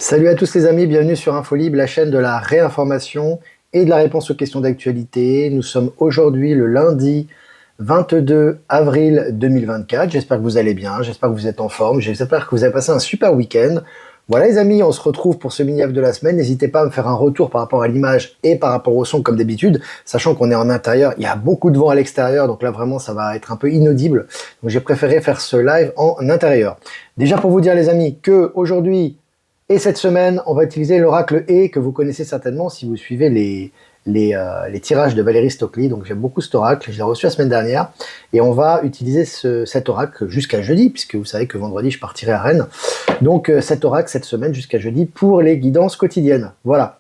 Salut à tous les amis, bienvenue sur InfoLib, la chaîne de la réinformation et de la réponse aux questions d'actualité. Nous sommes aujourd'hui le lundi 22 avril 2024. J'espère que vous allez bien, j'espère que vous êtes en forme, j'espère que vous avez passé un super week-end. Voilà les amis, on se retrouve pour ce mini-live de la semaine. N'hésitez pas à me faire un retour par rapport à l'image et par rapport au son comme d'habitude, sachant qu'on est en intérieur, il y a beaucoup de vent à l'extérieur, donc là vraiment ça va être un peu inaudible. Donc j'ai préféré faire ce live en intérieur. Déjà pour vous dire les amis que aujourd'hui et cette semaine, on va utiliser l'oracle E que vous connaissez certainement si vous suivez les tirages de Valérie Stockley. Donc j'aime beaucoup cet oracle, je l'ai reçu la semaine dernière. Et on va utiliser cet oracle jusqu'à jeudi, puisque vous savez que vendredi je partirai à Rennes. Donc cet oracle cette semaine jusqu'à jeudi pour les guidances quotidiennes. Voilà.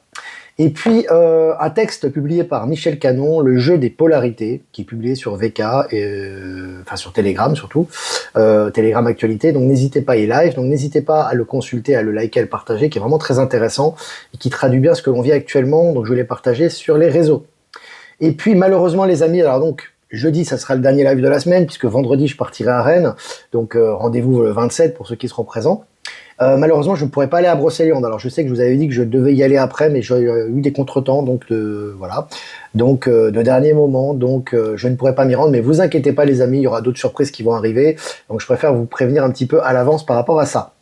Et puis un texte publié par Michel Canon, Le jeu des polarités, qui est publié sur VK, enfin sur Telegram surtout, Telegram Actualité, donc n'hésitez pas, il est live, donc n'hésitez pas à le consulter, à le liker, à le partager, qui est vraiment très intéressant, et qui traduit bien ce que l'on vit actuellement, donc je l'ai partagé sur les réseaux. Et puis malheureusement les amis, alors donc, jeudi, ça sera le dernier live de la semaine, puisque vendredi, je partirai à Rennes, donc rendez-vous le 27 pour ceux qui seront présents. Malheureusement, je ne pourrais pas aller à Brocéliande. Alors, je sais que je vous avais dit que je devais y aller après, mais j'ai eu des contretemps, donc voilà. Donc, de dernier moment, donc je ne pourrais pas m'y rendre. Mais vous inquiétez pas, les amis, il y aura d'autres surprises qui vont arriver. Donc, je préfère vous prévenir un petit peu à l'avance par rapport à ça.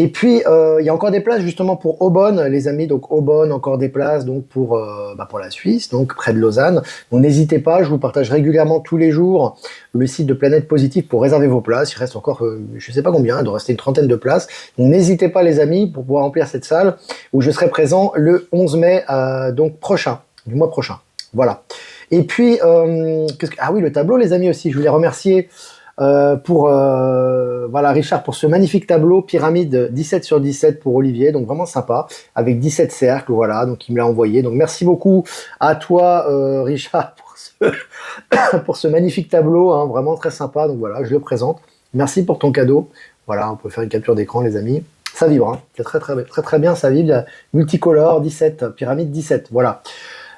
Et puis, il y a encore des places justement pour Aubonne, les amis. Donc, Aubonne, encore des places donc pour la Suisse, donc près de Lausanne. Donc, n'hésitez pas, je vous partage régulièrement tous les jours le site de Planète Positive pour réserver vos places. Il reste encore, je sais pas combien, il doit rester une trentaine de places. Donc, n'hésitez pas, les amis, pour pouvoir remplir cette salle où je serai présent le 11 mai donc prochain, du mois prochain. Voilà. Et puis, ah oui, le tableau, les amis aussi. Je voulais remercier voilà Richard pour ce magnifique tableau pyramide 17 sur 17 pour Olivier, donc vraiment sympa avec 17 cercles, voilà, donc il me l'a envoyé, donc merci beaucoup à toi Richard pour ce magnifique tableau, hein, vraiment très sympa, donc voilà, je le présente. Merci pour ton cadeau. Voilà, on peut faire une capture d'écran les amis. Ça vibre, hein. C'est très bien, ça vibre, multicolore 17, pyramide 17, voilà.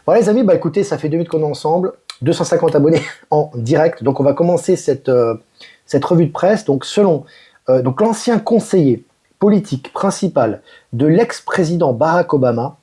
Voilà les amis, bah écoutez, ça fait 2 minutes qu'on est ensemble, 250 abonnés en direct, donc on va commencer cette revue de presse. Donc selon donc l'ancien conseiller politique principal de l'ex-président Barack Obama,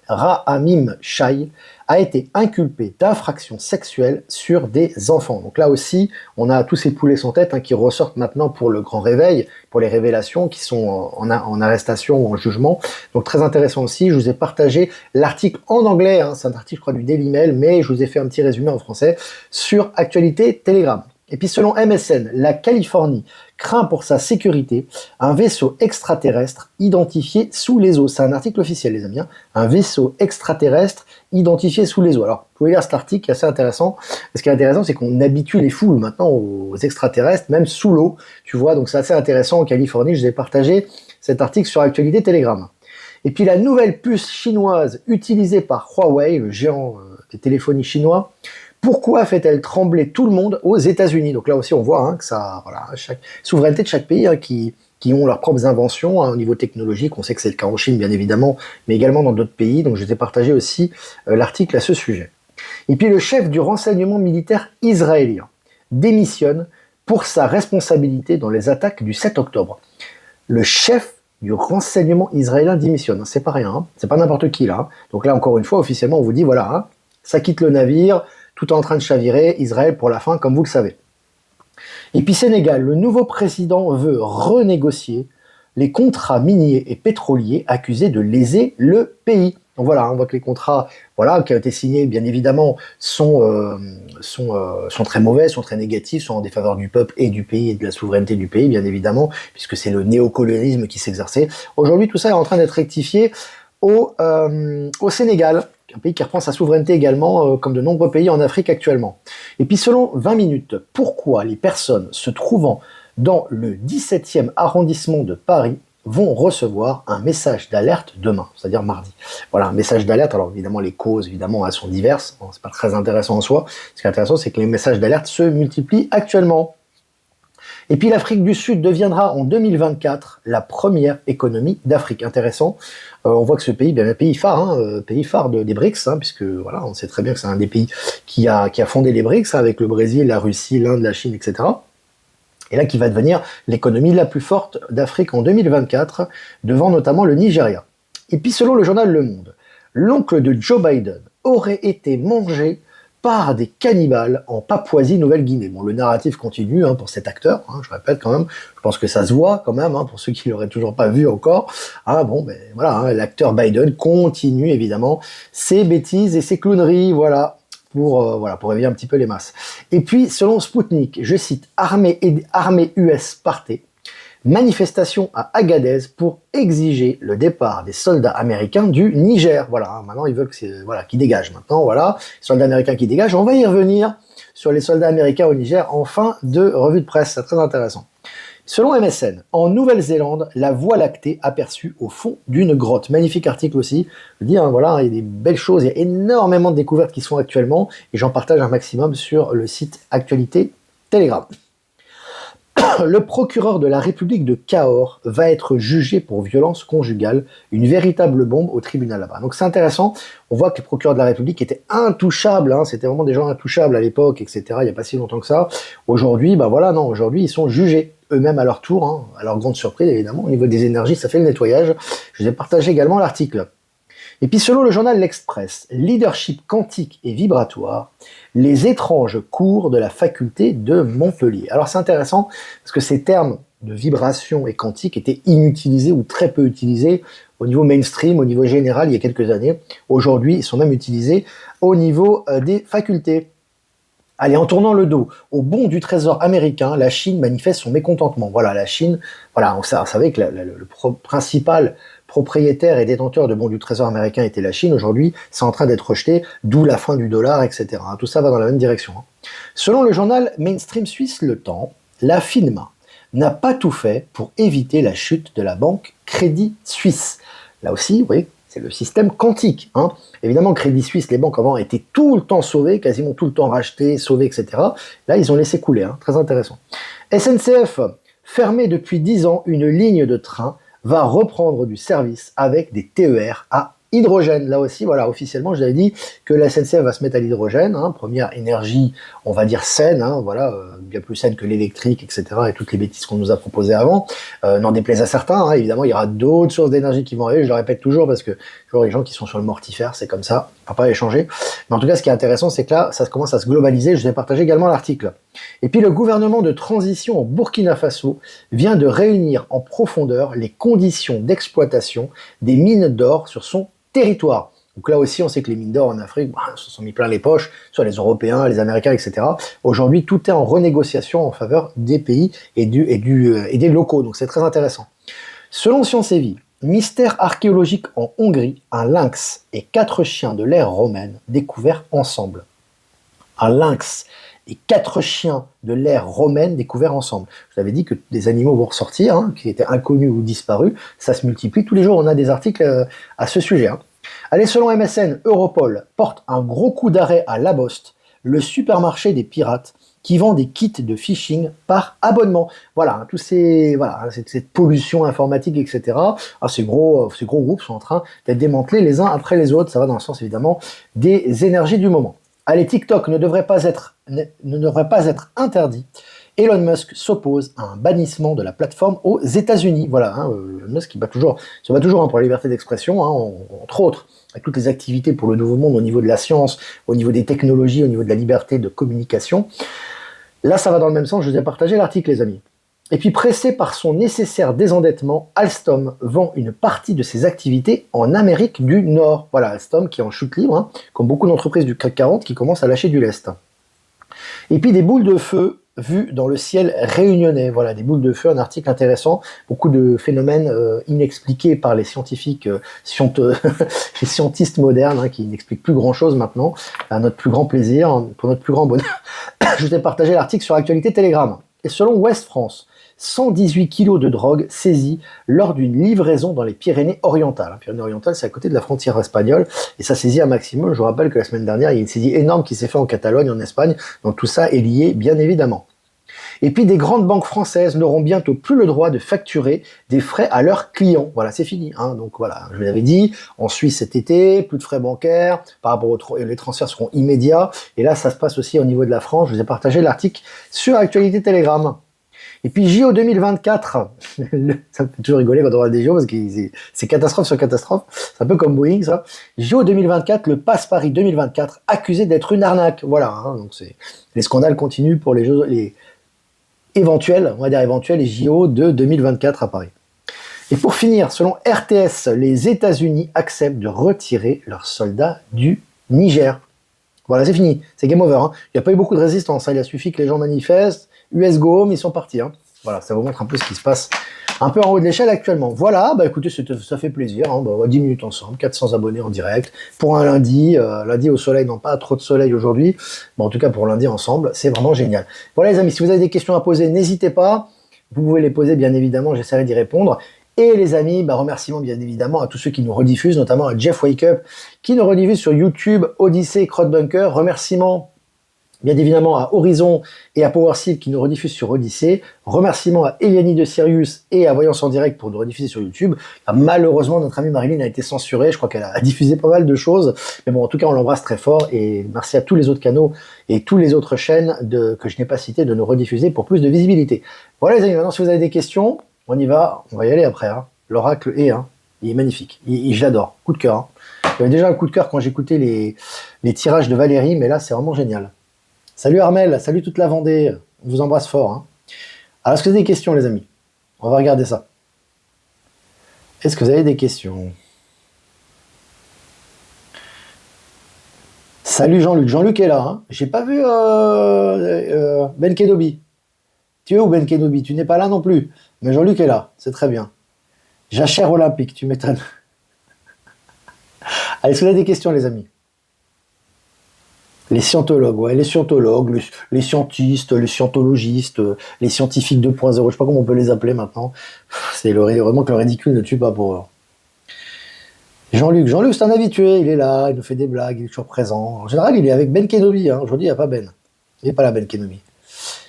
Rahamim Shai, a été inculpé d'infractions sexuelles sur des enfants. Donc là aussi, on a tous ces poulets sans tête, hein, qui ressortent maintenant pour le grand réveil, pour les révélations qui sont en arrestation ou en jugement. Donc très intéressant aussi, je vous ai partagé l'article en anglais, hein, c'est un article je crois du Daily Mail, mais je vous ai fait un petit résumé en français sur Actualité Telegram. Et puis selon MSN, la Californie craint pour sa sécurité un vaisseau extraterrestre identifié sous les eaux. C'est un article officiel les amis, hein. Un vaisseau extraterrestre identifié sous les eaux. Alors, vous pouvez lire cet article qui est assez intéressant. Ce qui est intéressant, c'est qu'on habitue les foules maintenant aux extraterrestres, même sous l'eau, tu vois. Donc c'est assez intéressant en Californie. Je vous ai partagé cet article sur Actualité Telegram. Et puis la nouvelle puce chinoise utilisée par Huawei, le géant des téléphonies chinois, pourquoi fait-elle trembler tout le monde aux États-Unis? Donc là aussi, on voit, hein, que ça, voilà, chaque souveraineté de chaque pays, hein, qui ont leurs propres inventions, hein, au niveau technologique. On sait que c'est le cas en Chine, bien évidemment, mais également dans d'autres pays. Donc je vous ai partagé aussi l'article à ce sujet. Et puis le chef du renseignement militaire israélien démissionne pour sa responsabilité dans les attaques du 7 octobre. Le chef du renseignement israélien démissionne. C'est pas rien, hein, c'est pas n'importe qui là. Donc là, encore une fois, officiellement, on vous dit, voilà, hein, ça quitte le navire, tout est en train de chavirer, Israël pour la fin, comme vous le savez. Et puis Sénégal, le nouveau président veut renégocier les contrats miniers et pétroliers accusés de léser le pays. Donc voilà, on voit que les contrats, voilà, qui ont été signés, bien évidemment, sont très mauvais, sont très négatifs, sont en défaveur du peuple et du pays et de la souveraineté du pays, bien évidemment, puisque c'est le néocolonialisme qui s'exerçait. Aujourd'hui, tout ça est en train d'être rectifié au Sénégal, un pays qui reprend sa souveraineté également, comme de nombreux pays en Afrique actuellement. Et puis selon 20 minutes, pourquoi les personnes se trouvant dans le 17e arrondissement de Paris vont recevoir un message d'alerte demain, c'est-à-dire mardi. Voilà, un message d'alerte. Alors évidemment, les causes, évidemment, elles sont diverses. Bon, c'est pas très intéressant en soi. Ce qui est intéressant, c'est que les messages d'alerte se multiplient actuellement. Et puis l'Afrique du Sud deviendra en 2024 la première économie d'Afrique. Intéressant. On voit que ce pays, bien un pays phare, hein, pays phare des BRICS, hein, puisque voilà, on sait très bien que c'est un des pays qui a fondé les BRICS, hein, avec le Brésil, la Russie, l'Inde, la Chine, etc. Et là, qui va devenir l'économie la plus forte d'Afrique en 2024, devant notamment le Nigeria. Et puis, selon le journal Le Monde, l'oncle de Joe Biden aurait été mangé par des cannibales en Papouasie-Nouvelle-Guinée. Bon, le narratif continue pour cet acteur, je répète quand même, je pense que ça se voit quand même, pour ceux qui l'auraient toujours pas vu encore. L'acteur Biden continue évidemment ses bêtises et ses clowneries, pour réveiller un petit peu les masses. Et puis, selon Sputnik, je cite, armée US partait, manifestation à Agadez pour exiger le départ des soldats américains du Niger. Maintenant ils veulent qu'ils dégagent. Maintenant, soldats américains qui dégagent. On va y revenir sur les soldats américains au Niger en fin de revue de presse. C'est très intéressant. Selon MSN, en Nouvelle-Zélande, la Voie lactée aperçue au fond d'une grotte. Magnifique article aussi. Je dis, il y a des belles choses, il y a énormément de découvertes qui sont actuellement, et j'en partage un maximum sur le site Actualité Telegram. Le procureur de la République de Cahors va être jugé pour violence conjugale, une véritable bombe au tribunal là-bas. Donc c'est intéressant, on voit que les procureurs de la République étaient intouchables, c'était vraiment des gens intouchables à l'époque, etc. Il n'y a pas si longtemps que ça. Aujourd'hui, aujourd'hui ils sont jugés eux-mêmes à leur tour, à leur grande surprise évidemment. Au niveau des énergies, ça fait le nettoyage. Je vous ai partagé également l'article. Et puis selon le journal L'Express, leadership quantique et vibratoire, les étranges cours de la faculté de Montpellier. Alors c'est intéressant parce que ces termes de vibration et quantique étaient inutilisés ou très peu utilisés au niveau mainstream, au niveau général il y a quelques années. Aujourd'hui, ils sont même utilisés au niveau des facultés. Allez, en tournant le dos au bond du trésor américain, la Chine manifeste son mécontentement. La Chine, on savait que le principal propriétaire et détenteur de bons du trésor américain était la Chine. Aujourd'hui, c'est en train d'être rejeté, d'où la fin du dollar, etc. Tout ça va dans la même direction. Selon le journal mainstream suisse Le Temps, la FINMA n'a pas tout fait pour éviter la chute de la banque Crédit Suisse. Là aussi, vous voyez, c'est le système quantique. Évidemment, Crédit Suisse, les banques avant étaient tout le temps sauvées, quasiment tout le temps rachetées, sauvées, etc. Là, ils ont laissé couler. Très intéressant. SNCF, fermée depuis 10 ans, une ligne de train va reprendre du service avec des TER à hydrogène. Là aussi, officiellement, je l'avais dit que la SNCF va se mettre à l'hydrogène, première énergie, on va dire saine, bien plus saine que l'électrique, etc., et toutes les bêtises qu'on nous a proposées avant, n'en déplaise à certains, évidemment, il y aura d'autres sources d'énergie qui vont arriver, je le répète toujours, parce que toujours les gens qui sont sur le mortifère, c'est comme ça, on va pas les changer, mais en tout cas, ce qui est intéressant, c'est que là, ça commence à se globaliser, je vais partager également l'article. Et puis, le gouvernement de transition au Burkina Faso vient de réunir en profondeur les conditions d'exploitation des mines d'or sur son territoire. Donc là aussi, on sait que les mines d'or en Afrique se sont mis plein les poches, soit les Européens, les Américains, etc. Aujourd'hui, tout est en renégociation en faveur des pays et des locaux. Donc c'est très intéressant. Selon Science et Vie, mystère archéologique en Hongrie, un lynx et 4 chiens de l'ère romaine découverts ensemble. Un lynx et 4 chiens de l'ère romaine découverts ensemble. Je vous avais dit que des animaux vont ressortir, qui étaient inconnus ou disparus. Ça se multiplie. Tous les jours, on a des articles à ce sujet. Allez, selon MSN, Europol porte un gros coup d'arrêt à Labost, le supermarché des pirates, qui vend des kits de phishing par abonnement. Tous cette pollution informatique, etc. Ces gros groupes sont en train d'être démantelés les uns après les autres. Ça va dans le sens, évidemment, des énergies du moment. Allez, TikTok ne devrait pas être interdit. Elon Musk s'oppose à un bannissement de la plateforme aux États-Unis. Elon Musk se bat toujours pour la liberté d'expression, entre autres, avec toutes les activités pour le nouveau monde au niveau de la science, au niveau des technologies, au niveau de la liberté de communication. Là, ça va dans le même sens, je vous ai partagé l'article, les amis. Et puis, pressé par son nécessaire désendettement, Alstom vend une partie de ses activités en Amérique du Nord. Alstom qui est en chute libre, comme beaucoup d'entreprises du CAC 40 qui commencent à lâcher du lest. Et puis, des boules de feu vues dans le ciel réunionnais. Des boules de feu, un article intéressant. Beaucoup de phénomènes inexpliqués par les scientifiques, les scientistes modernes, qui n'expliquent plus grand-chose maintenant, à notre plus grand plaisir, pour notre plus grand bonheur. Je vous ai partagé l'article sur Actualité Telegram. Et selon Ouest France, 118 kilos de drogue saisis lors d'une livraison dans les Pyrénées-Orientales. Les Pyrénées-Orientales, c'est à côté de la frontière espagnole, et ça saisit un maximum. Je vous rappelle que la semaine dernière, il y a une saisie énorme qui s'est faite en Catalogne, en Espagne, donc tout ça est lié, bien évidemment. Et puis, des grandes banques françaises n'auront bientôt plus le droit de facturer des frais à leurs clients. C'est fini. Donc je vous l'avais dit, en Suisse cet été, plus de frais bancaires, par rapport les transferts seront immédiats, et là, ça se passe aussi au niveau de la France. Je vous ai partagé l'article sur Actualité Telegram. Et puis JO 2024, ça me fait toujours rigoler quand on voit des JO parce que c'est catastrophe sur catastrophe. C'est un peu comme Boeing, ça. JO 2024, le Pass Paris 2024, accusé d'être une arnaque. Voilà, hein, donc les scandales continuent pour les jeux, les éventuels, on va dire éventuels, les JO de 2024 à Paris. Et pour finir, selon RTS, les États-Unis acceptent de retirer leurs soldats du Niger. Voilà, c'est fini, c'est game over. Hein. Il n'y a pas eu beaucoup de résistance, hein. Il a suffi que les gens manifestent, US go home, ils sont partis. Hein. Voilà, ça vous montre un peu ce qui se passe un peu en haut de l'échelle actuellement. Voilà, bah écoutez, ça fait plaisir. Hein. Bah, 10 minutes ensemble, 400 abonnés en direct. Pour un lundi, lundi au soleil, non pas trop de soleil aujourd'hui, mais en tout cas pour lundi ensemble, c'est vraiment génial. Voilà les amis, si vous avez des questions à poser, n'hésitez pas. Vous pouvez les poser bien évidemment, j'essaierai d'y répondre. Et les amis, bah remerciements bien évidemment à tous ceux qui nous rediffusent, notamment à Jeff Wake Up, qui nous rediffuse sur YouTube, Odyssey, Crowdbunker. Remerciements bien évidemment à Horizon et à PowerSeed qui nous rediffusent sur Odyssey. Remerciements à Eliani de Sirius et à Voyance en direct pour nous rediffuser sur YouTube. Malheureusement, notre amie Marilyn a été censurée. Je crois qu'elle a diffusé pas mal de choses. Mais bon, en tout cas, on l'embrasse très fort. Et merci à tous les autres canaux et toutes les autres chaînes que je n'ai pas citées de nous rediffuser pour plus de visibilité. Voilà les amis, maintenant si vous avez des questions, on y va y aller après. Hein. L'oracle est, hein, il est magnifique. Je l'adore. Coup de cœur. Hein. J'avais déjà un coup de cœur quand j'écoutais les tirages de Valérie, mais là, c'est vraiment génial. Salut Armel, salut toute la Vendée. On vous embrasse fort. Hein. Alors, est-ce que vous avez des questions, les amis? On va regarder ça. Est-ce que vous avez des questions? Salut Jean-Luc. Jean-Luc est là. Hein. J'ai pas vu Ben Kenobi. Tu es où Ben Kenobi? Tu n'es pas là non plus. Mais Jean-Luc est là. C'est très bien. Jachère olympique, tu m'étonnes. Allez, est-ce que vous avez des questions, les amis? Les scientologues, ouais, les scientologues, les scientistes, les scientologistes, les scientifiques 2.0, je sais pas comment on peut les appeler maintenant. C'est vraiment que le ridicule ne tue pas pour eux. Jean-Luc, c'est un habitué, il est là, il nous fait des blagues, il est toujours présent. En général, il est avec Ben Kenobi, hein. Aujourd'hui, il n'y a pas Ben. Il n'est pas là, Ben Kenobi.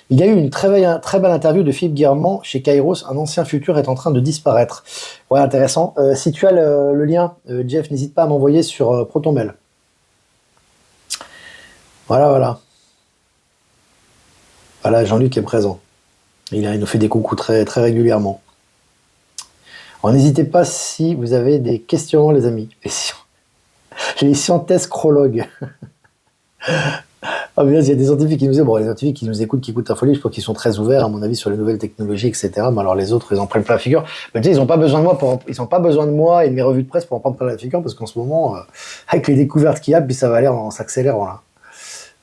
Il y a eu une très belle interview de Philippe Guillermont chez Kairos, un ancien futur est en train de disparaître. Ouais, intéressant. Si tu as le lien, Jeff, n'hésite pas à m'envoyer sur ProtonMail. Voilà. Voilà, Jean-Luc est présent. Il nous fait des coucous très, très régulièrement. Alors, n'hésitez pas si vous avez des questions, les amis. Les scientescrologues. Ah, mais là, il y a des scientifiques qui nous disent, bon, les scientifiques qui nous écoutent, qui écoutent Infolie, je crois qu'ils sont très ouverts, à mon avis, sur les nouvelles technologies, etc. Mais alors, les autres, ils en prennent plein la figure. Mais tu sais, ils n'ont pas besoin de moi et de mes revues de presse pour en prendre plein la figure, parce qu'en ce moment, avec les découvertes qu'il y a, puis ça va aller en s'accélérant, là.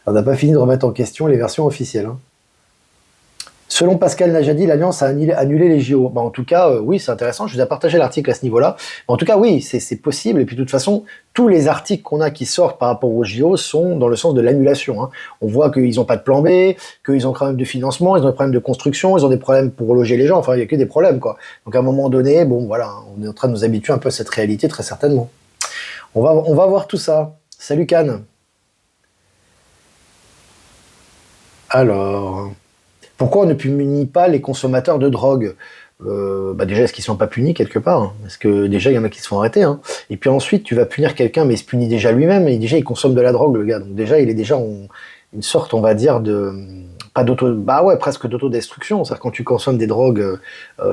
On n'a pas fini de remettre en question les versions officielles. Hein. Selon Pascal Najadi, l'Alliance a annulé les JO. Bah, en tout cas, oui, c'est intéressant. Je vous ai partagé l'article à ce niveau-là. En tout cas, oui, c'est possible. Et puis, de toute façon, tous les articles qu'on a qui sortent par rapport aux JO sont dans le sens de l'annulation. Hein. On voit qu'ils n'ont pas de plan B, qu'ils ont des problèmes de financement, ils ont des problèmes de construction, ils ont des problèmes pour loger les gens. Enfin, il n'y a que des problèmes, quoi. Donc, à un moment donné, bon, voilà, on est en train de nous habituer un peu à cette réalité, très certainement. On va voir tout ça. Salut, Cannes. Alors, pourquoi on ne punit pas les consommateurs de drogue? Déjà, est-ce qu'ils ne sont pas punis quelque part? Hein? Parce que déjà, il y en a qui se font arrêter. Hein. Et puis ensuite, tu vas punir quelqu'un, mais il se punit déjà lui-même. Et déjà, il consomme de la drogue, le gars. Donc déjà, il est déjà une sorte, on va dire, presque d'autodestruction. C'est-à-dire quand tu consommes des drogues,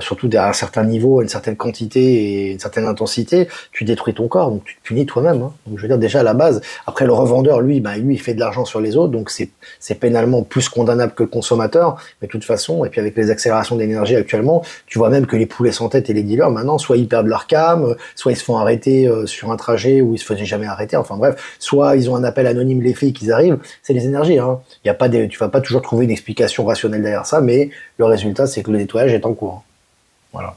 surtout à un certain niveau, à une certaine quantité et une certaine intensité, tu détruis ton corps, donc tu te punis toi-même. Hein. Donc je veux dire déjà à la base. Après le revendeur, lui, il fait de l'argent sur les autres, donc c'est pénalement plus condamnable que le consommateur. Mais de toute façon, et puis avec les accélérations d'énergie actuellement, tu vois même que les poulets sans tête et les dealers, maintenant, soit ils perdent leur cam, soit ils se font arrêter sur un trajet où ils se faisaient jamais arrêter. Enfin bref, soit ils ont un appel anonyme, les flics, ils arrivent. C'est les énergies. Hein. Tu vas pas toujours trouver une explication rationnelle derrière ça, mais le résultat, c'est que le nettoyage est en cours. Voilà.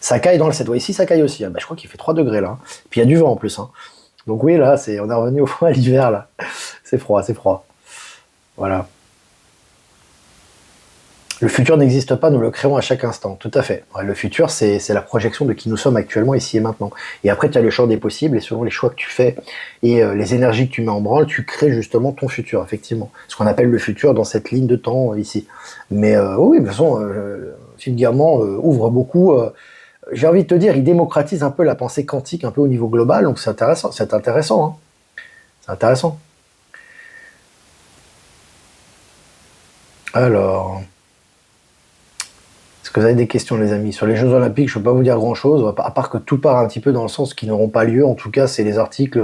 Ça caille dans le 7. Ouais, ici, ça caille aussi. Hein. Je crois qu'il fait 3 degrés, là. Puis il y a du vent, en plus. Hein. Donc oui, là, on est revenu au fond à l'hiver, là. C'est froid. Voilà. Le futur n'existe pas, nous le créons à chaque instant. Tout à fait. Ouais, le futur, c'est la projection de qui nous sommes actuellement, ici et maintenant. Et après, tu as le champ des possibles, et selon les choix que tu fais et les énergies que tu mets en branle, tu crées justement ton futur, effectivement. Ce qu'on appelle le futur dans cette ligne de temps ici. Mais oui, de toute façon, Philippe Guillermont ouvre beaucoup... j'ai envie de te dire, il démocratise un peu la pensée quantique, un peu au niveau global, donc c'est intéressant. Hein. C'est intéressant. Alors... Est-ce que vous avez des questions, les amis? Sur les Jeux Olympiques, je ne peux pas vous dire grand-chose, à part que tout part un petit peu dans le sens qu'ils n'auront pas lieu. En tout cas, c'est les articles.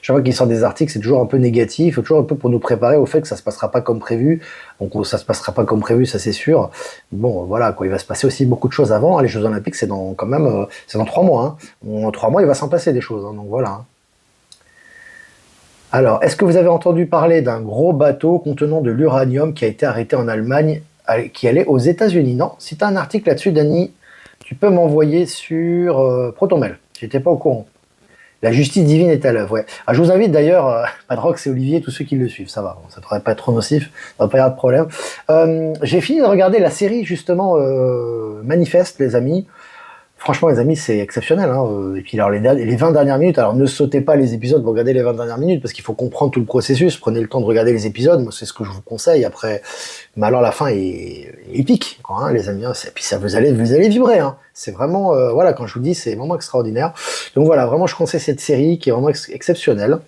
Chaque fois qu'ils sortent des articles, c'est toujours un peu négatif, toujours un peu pour nous préparer au fait que ça se passera pas comme prévu. Donc, ça se passera pas comme prévu, ça c'est sûr. Bon, voilà, quoi. Il va se passer aussi beaucoup de choses avant. Les Jeux Olympiques, c'est dans quand même, c'est dans 3 mois. Hein. En 3 mois, il va s'en passer des choses. Hein, donc voilà. Hein. Alors, est-ce que vous avez entendu parler d'un gros bateau contenant de l'uranium qui a été arrêté en Allemagne, qui allait aux États-Unis? Non. Si tu as un article là-dessus, Dany, tu peux m'envoyer sur ProtonMail. J'étais pas au courant. La justice divine est à l'œuvre, ouais. Ah, je vous invite d'ailleurs, Padrox et Olivier, tous ceux qui le suivent, ça va, ça devrait pas être trop nocif, ça va pas y avoir de problème. J'ai fini de regarder la série, justement, Manifeste, les amis. Franchement, les amis, c'est exceptionnel. Hein. Et puis, alors, les 20 dernières minutes, alors ne sautez pas les épisodes pour regarder les 20 dernières minutes, parce qu'il faut comprendre tout le processus. Prenez le temps de regarder les épisodes, moi, c'est ce que je vous conseille. Après, mais alors, la fin est épique, quoi, hein, les amis. Et puis, ça, vous allez vibrer. Hein. C'est vraiment, voilà, quand je vous dis, c'est vraiment extraordinaire. Donc voilà, vraiment, je conseille cette série qui est vraiment exceptionnelle,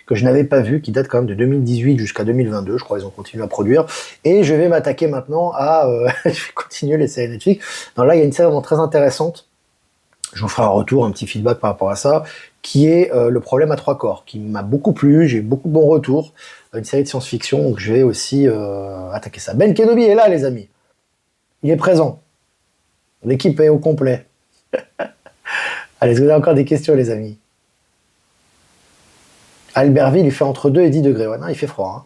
que je n'avais pas vue, qui date quand même de 2018 jusqu'à 2022. Je crois qu'ils ont continué à produire. Et je vais m'attaquer maintenant à, je vais continuer les séries Netflix. Donc là, il y a une série vraiment très intéressante. Je vous ferai un retour, un petit feedback par rapport à ça, qui est Le problème à 3 corps, qui m'a beaucoup plu, j'ai eu beaucoup de bons retours, une série de science-fiction, donc je vais aussi attaquer ça. Ben Kenobi est là, les amis. Il est présent. L'équipe est au complet. Allez, est-ce que vous avez encore des questions, les amis? À Albertville, il fait entre 2 et 10 degrés. Ouais, non, il fait froid. Hein.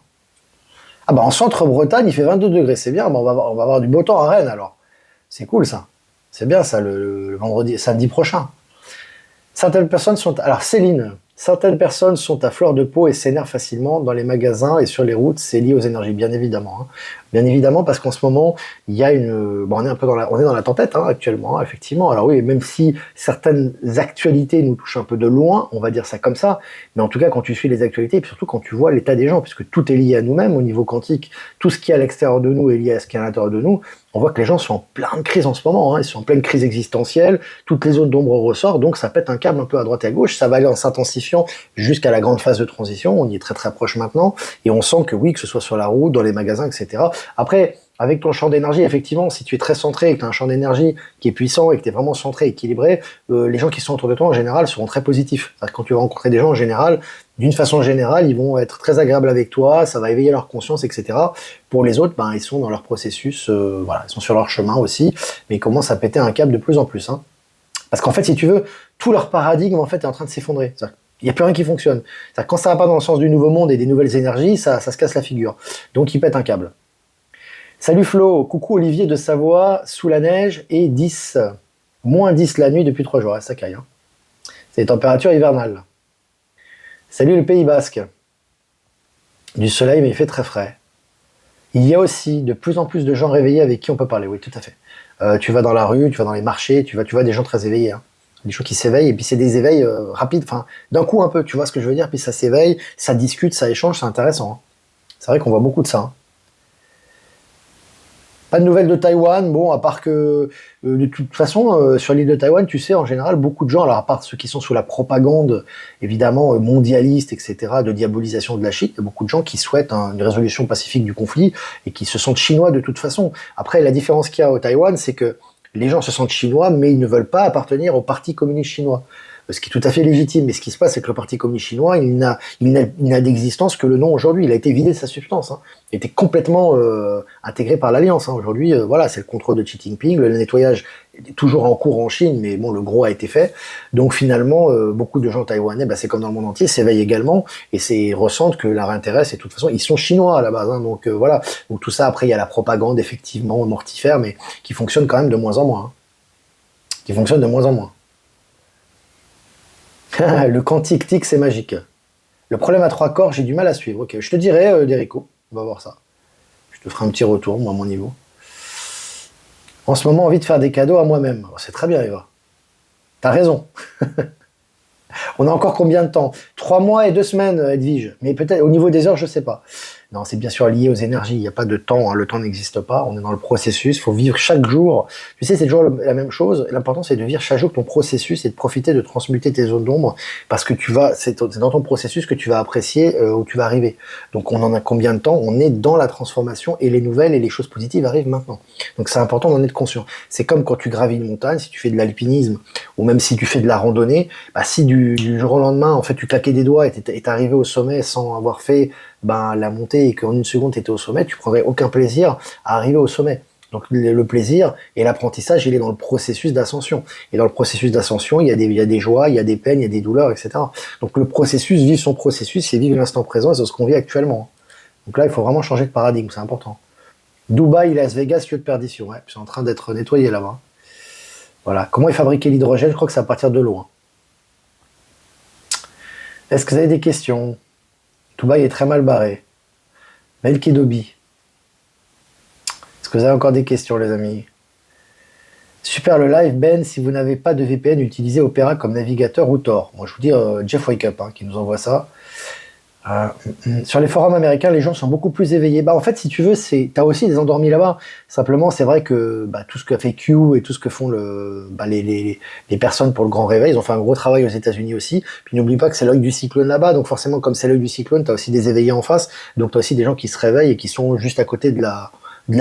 Ah bah en centre-Bretagne, il fait 22 degrés, c'est bien, bah, on va avoir du beau temps à Rennes, alors. C'est cool, ça. C'est bien ça, le vendredi, samedi prochain. Certaines personnes sont... Alors Céline, certaines personnes sont à fleur de peau et s'énervent facilement dans les magasins et sur les routes, c'est lié aux énergies, bien évidemment. Hein. Bien évidemment, parce qu'en ce moment, il y a une... Bon, on est un peu dans la tempête, hein, actuellement, hein, effectivement. Alors oui, même si certaines actualités nous touchent un peu de loin, on va dire ça comme ça, mais en tout cas, quand tu suis les actualités, et puis surtout quand tu vois l'état des gens, puisque tout est lié à nous-mêmes au niveau quantique, tout ce qui est à l'extérieur de nous est lié à ce qui est à l'intérieur de nous, on voit que les gens sont en pleine crise en ce moment, hein, ils sont en pleine crise existentielle, toutes les zones d'ombre ressortent, donc ça pète un câble un peu à droite et à gauche, ça va aller en s'intensifiant jusqu'à la grande phase de transition, on y est très très proche maintenant, et on sent que oui, que ce soit sur la route, dans les magasins, etc. Après, avec ton champ d'énergie, effectivement, si tu es très centré et que tu as un champ d'énergie qui est puissant et que tu es vraiment centré, équilibré, les gens qui sont autour de toi, en général, seront très positifs. C'est-à-dire que quand tu vas rencontrer des gens, en général, d'une façon générale, ils vont être très agréables avec toi, ça va éveiller leur conscience, etc. Pour les autres, ben, ils sont dans leur processus, voilà, ils sont sur leur chemin aussi, mais ils commencent à péter un câble de plus en plus. Hein. Parce qu'en fait, si tu veux, tout leur paradigme, en fait, est en train de s'effondrer. Il n'y a plus rien qui fonctionne. C'est-à-dire que quand ça va pas dans le sens du nouveau monde et des nouvelles énergies, ça se casse la figure. Donc, ils pètent un câble. Salut Flo, coucou Olivier de Savoie, sous la neige et 10, moins 10 la nuit depuis 3 jours, ça caille. Hein. C'est les températures hivernales. Salut le Pays Basque, du soleil mais il fait très frais. Il y a aussi de plus en plus de gens réveillés avec qui on peut parler, oui tout à fait. Tu vas dans la rue, tu vas dans les marchés, tu vois des gens très éveillés. Hein. Des gens qui s'éveillent et puis c'est des éveils rapides, enfin d'un coup un peu, tu vois ce que je veux dire, puis ça s'éveille, ça discute, ça échange, c'est intéressant. Hein. C'est vrai qu'on voit beaucoup de ça. Hein. Pas de nouvelles de Taïwan, bon, à part que, de toute façon, sur l'île de Taïwan, tu sais, en général, beaucoup de gens, alors à part ceux qui sont sous la propagande, évidemment, mondialiste, etc., de diabolisation de la Chine, il y a beaucoup de gens qui souhaitent une résolution pacifique du conflit et qui se sentent chinois de toute façon. Après, la différence qu'il y a au Taïwan, c'est que les gens se sentent chinois, mais ils ne veulent pas appartenir au Parti communiste chinois. Ce qui est tout à fait légitime, mais ce qui se passe, c'est que le Parti communiste chinois, il n'a d'existence que le nom aujourd'hui. Il a été vidé de sa substance. Hein. Il était complètement intégré par l'Alliance. Hein. Aujourd'hui, voilà, c'est le contrôle de Xi Jinping. Le nettoyage est toujours en cours en Chine, mais bon, le gros a été fait. Donc finalement, beaucoup de gens taïwanais, bah, c'est comme dans le monde entier, s'éveillent également et ressentent que leur intérêt, c'est de toute façon, ils sont chinois à la base. Hein. Donc voilà. Donc tout ça, après, il y a la propagande, effectivement, mortifère, mais qui fonctionne quand même de moins en moins. Hein. Qui fonctionne de moins en moins. Le quantique tic, c'est magique. Le problème à 3 corps, j'ai du mal à suivre. Ok, je te dirai, Derico, on va voir ça. Je te ferai un petit retour, moi, à mon niveau. En ce moment, envie de faire des cadeaux à moi-même. Oh, c'est très bien, Eva. T'as raison. On a encore combien de temps? 3 mois et 2 semaines, Edwige. Mais peut-être, au niveau des heures, je sais pas. Non, c'est bien sûr lié aux énergies. Il n'y a pas de temps, hein. Le temps n'existe pas. On est dans le processus. Il faut vivre chaque jour. Tu sais, c'est toujours la même chose. L'important, c'est de vivre chaque jour ton processus et de profiter de transmuter tes zones d'ombre parce que c'est dans ton processus que tu vas apprécier où tu vas arriver. Donc, on en a combien de temps? On est dans la transformation et les nouvelles et les choses positives arrivent maintenant. Donc, c'est important d'en être conscient. C'est comme quand tu gravis une montagne, si tu fais de l'alpinisme ou même si tu fais de la randonnée, bah, si du jour au lendemain, en fait, tu claquais des doigts et t'es arrivé au sommet sans avoir fait la montée et qu'en une seconde tu étais au sommet, tu prendrais aucun plaisir à arriver au sommet. Donc le plaisir et l'apprentissage, il est dans le processus d'ascension. Et dans le processus d'ascension, il y a des joies, il y a des peines, il y a des douleurs, etc. Donc le processus, vivre son processus, c'est vivre l'instant présent, et c'est ce qu'on vit actuellement. Donc là, il faut vraiment changer de paradigme, c'est important. Dubaï, Las Vegas, lieu de perdition. Ouais, c'est en train d'être nettoyé là-bas. Voilà. Comment est fabriqué l'hydrogène? Je crois que c'est à partir de l'eau. Est-ce que vous avez des questions? Dubaï est très mal barré. Melkedobi. Est-ce que vous avez encore des questions, les amis? Super le live, Ben. Si vous n'avez pas de VPN, utilisez Opera comme navigateur ou Tor. Moi, je vous dis Jeff Wake Up qui nous envoie ça. Sur les forums américains, les gens sont beaucoup plus éveillés. En fait, si tu veux, t'as aussi des endormis là-bas. Simplement, c'est vrai que tout ce que fait Q et tout ce que font les personnes pour le grand réveil, ils ont fait un gros travail aux États-Unis aussi. Puis n'oublie pas que c'est l'œil du cyclone là-bas, donc forcément, comme c'est l'œil du cyclone, t'as aussi des éveillés en face. Donc t'as aussi des gens qui se réveillent et qui sont juste à côté de la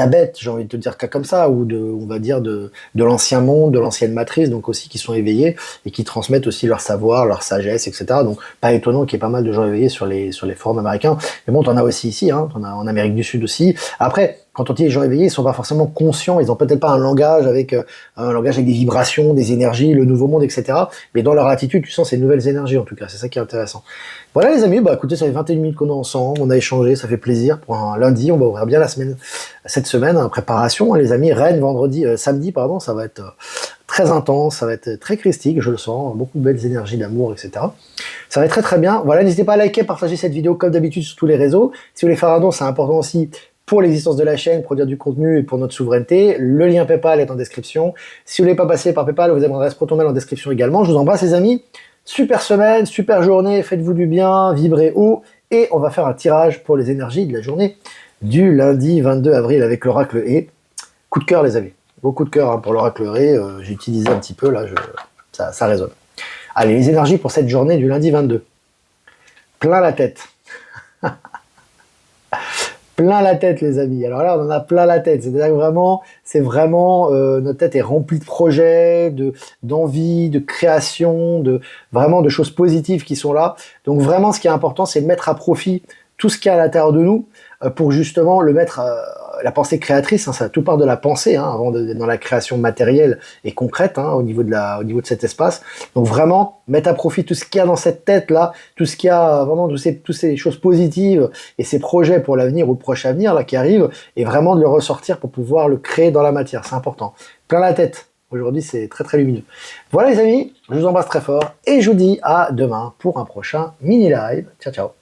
bête, j'ai envie de te dire comme ça, ou on va dire de l'ancien monde, de l'ancienne matrice, donc aussi qui sont éveillés et qui transmettent aussi leur savoir, leur sagesse, etc. Donc pas étonnant qu'il y ait pas mal de gens éveillés sur les forums américains. Mais bon, t'en as aussi ici, hein, t'en as en Amérique du Sud aussi. Après, quand on dit les gens éveillés, ils sont pas forcément conscients, ils ont peut-être pas un langage avec des vibrations, des énergies, le nouveau monde, etc. Mais dans leur attitude, tu sens ces nouvelles énergies en tout cas, c'est ça qui est intéressant. Voilà les amis, écoutez, ça fait 21 minutes qu'on est ensemble, on a échangé, ça fait plaisir pour un lundi, on va ouvrir bien cette semaine, en préparation, les amis. Rennes, samedi, ça va être très intense, ça va être très christique, je le sens, beaucoup de belles énergies d'amour, etc. Ça va être très très bien. Voilà, n'hésitez pas à liker, partager cette vidéo comme d'habitude sur tous les réseaux. Si vous voulez faire un don, c'est important aussi pour l'existence de la chaîne, produire du contenu et pour notre souveraineté. Le lien PayPal est en description. Si vous voulez pas passer par PayPal, vous avez mon adresse ProtonMail en description également. Je vous embrasse les amis. Super semaine, super journée, faites-vous du bien, vibrez haut. Et on va faire un tirage pour les énergies de la journée du lundi 22 avril avec l'oracle E. Coup de cœur les amis. Beaucoup de cœur pour l'oracle E. J'ai utilisé un petit peu, là, ça résonne. Allez, les énergies pour cette journée du lundi 22. Plein la tête. Plein la tête les amis. Alors là on en a plein la tête, c'est-à-dire que vraiment notre tête est remplie de projets, d'envie, de création, vraiment de choses positives qui sont là. Donc vraiment ce qui est important c'est de mettre à profit tout ce qu'il y a à l'intérieur de nous pour justement le mettre la pensée créatrice, ça tout part de la pensée avant d'être dans la création matérielle et concrète au niveau de cet espace. Donc vraiment mettre à profit tout ce qu'il y a dans cette tête là, tout ce qu'il y a vraiment toutes ces choses positives et ces projets pour l'avenir ou le proche avenir là qui arrivent et vraiment de le ressortir pour pouvoir le créer dans la matière, c'est important. Plein la tête. Aujourd'hui, c'est très très lumineux. Voilà les amis, je vous embrasse très fort et je vous dis à demain pour un prochain mini live. Ciao ciao.